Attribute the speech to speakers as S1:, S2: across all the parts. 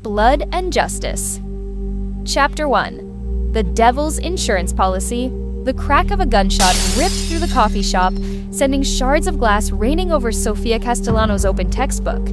S1: Blood and Justice. Chapter 1. The Devil's Insurance Policy. The crack of a gunshot ripped through the coffee shop, sending shards of glass raining over Sophia Castellano's open textbook.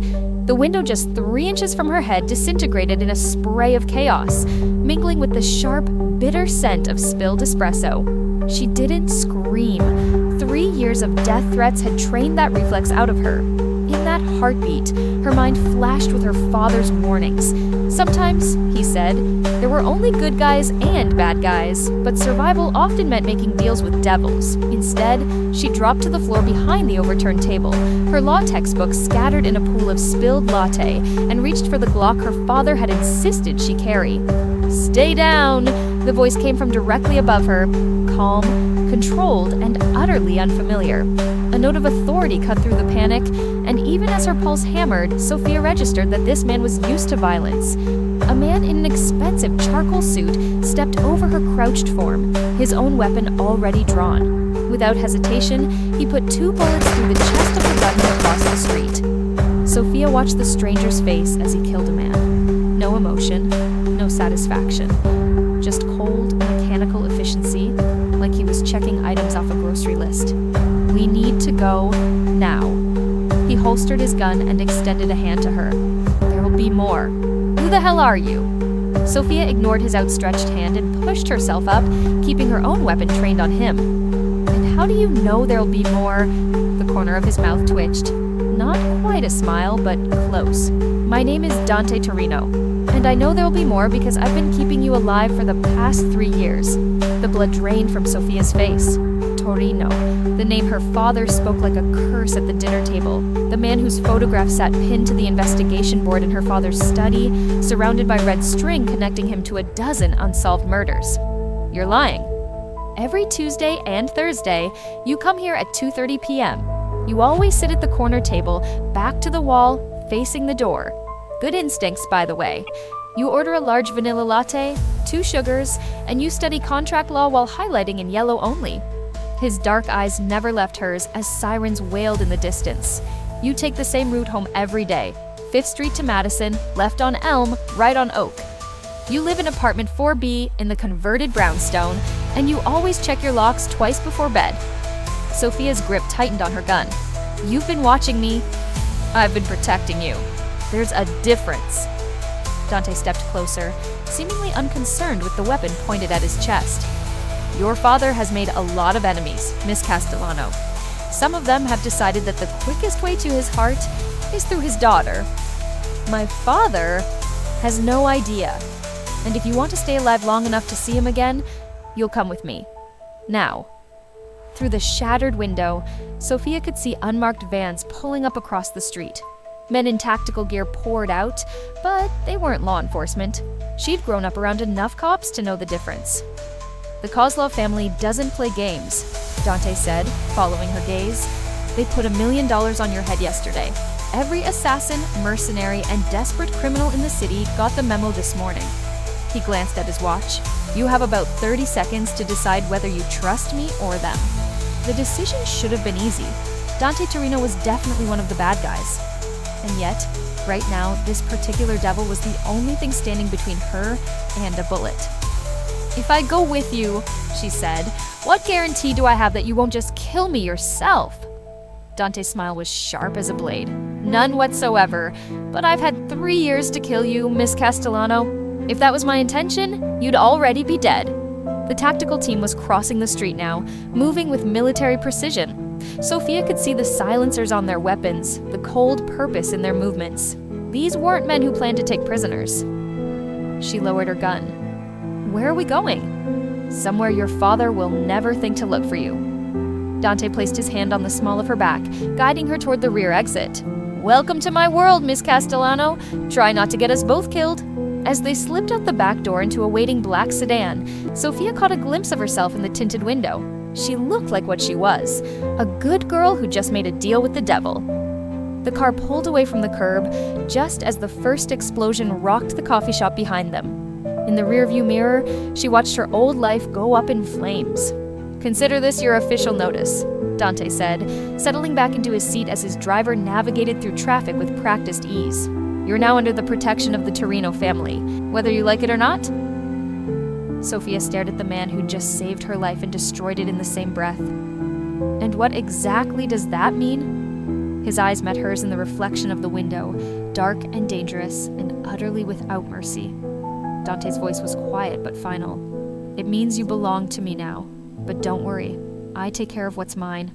S1: The window just 3 inches from her head disintegrated in a spray of chaos, mingling with the sharp, bitter scent of spilled espresso. She didn't scream. 3 years of death threats had trained that reflex out of her. In that heartbeat, her mind flashed with her father's warnings. Sometimes, he said, there were only good guys and bad guys, but survival often meant making deals with devils. Instead, she dropped to the floor behind the overturned table, her law textbook scattered in a pool of spilled latte, and reached for the Glock her father had insisted she carry. "Stay down!" The voice came from directly above her, calm, controlled, and utterly unfamiliar. A note of authority cut through the panic, and even as her pulse hammered, Sophia registered that this man was used to violence. A man in an expensive charcoal suit stepped over her crouched form, his own weapon already drawn. Without hesitation, he put 2 bullets through the chest of the gunman across the street. Sophia watched the stranger's face as he killed a man. No emotion, no satisfaction. Just cold, mechanical efficiency, like he was checking items off a grocery list. "We need to go now." He holstered his gun and extended a hand to her. "There'll be more. Who the hell are you?" Sophia ignored his outstretched hand and pushed herself up, keeping her own weapon trained on him. "And how do you know there'll be more?" The corner of his mouth twitched. Not quite a smile, but close. "My name is Dante Torino, and I know there'll be more because I've been keeping you alive for the past 3 years. The blood drained from Sophia's face. Torino, the name her father spoke like a curse at the dinner table. The man whose photograph sat pinned to the investigation board in her father's study, surrounded by red string connecting him to a dozen unsolved murders. "You're lying. Every Tuesday and Thursday, you come here at 2:30 p.m. You always sit at the corner table, back to the wall, facing the door. Good instincts, by the way. You order a large vanilla latte, 2 sugars, and you study contract law while highlighting in yellow only." His dark eyes never left hers as sirens wailed in the distance. "You take the same route home every day. 5th Street to Madison, left on Elm, right on Oak. You live in apartment 4B in the converted brownstone, and you always check your locks twice before bed." Sophia's grip tightened on her gun. "You've been watching me. I've been protecting you. There's a difference." Dante stepped closer, seemingly unconcerned with the weapon pointed at his chest. "Your father has made a lot of enemies, Miss Castellano. Some of them have decided that the quickest way to his heart is through his daughter. My father has no idea. And if you want to stay alive long enough to see him again, you'll come with me. Now." Through the shattered window, Sophia could see unmarked vans pulling up across the street. Men in tactical gear poured out, but they weren't law enforcement. She'd grown up around enough cops to know the difference. "The Kozlov family doesn't play games," Dante said, following her gaze. "They put $1 million on your head yesterday. Every assassin, mercenary, and desperate criminal in the city got the memo this morning." He glanced at his watch. "You have about 30 seconds to decide whether you trust me or them." The decision should have been easy. Dante Torino was definitely one of the bad guys. And yet, right now, this particular devil was the only thing standing between her and a bullet. "If I go with you," she said, "what guarantee do I have that you won't just kill me yourself?" Dante's smile was sharp as a blade. "None whatsoever, but I've had 3 years to kill you, Miss Castellano. If that was my intention, you'd already be dead." The tactical team was crossing the street now, moving with military precision. Sophia could see the silencers on their weapons, the cold purpose in their movements. These weren't men who planned to take prisoners. She lowered her gun. "Where are we going?" "Somewhere your father will never think to look for you." Dante placed his hand on the small of her back, guiding her toward the rear exit. "Welcome to my world, Miss Castellano. Try not to get us both killed." As they slipped out the back door into a waiting black sedan, Sophia caught a glimpse of herself in the tinted window. She looked like what she was, a good girl who just made a deal with the devil. The car pulled away from the curb just as the first explosion rocked the coffee shop behind them. In the rearview mirror, she watched her old life go up in flames. "Consider this your official notice," Dante said, settling back into his seat as his driver navigated through traffic with practiced ease. You're now under the protection of the Torino family, whether you like it or not." Sophia stared at the man who just saved her life and destroyed it in the same breath. "And what exactly does that mean?" His eyes met hers in the reflection of the window, dark and dangerous and utterly without mercy. Dante's voice was quiet but final. "It means you belong to me now. But don't worry, I take care of what's mine.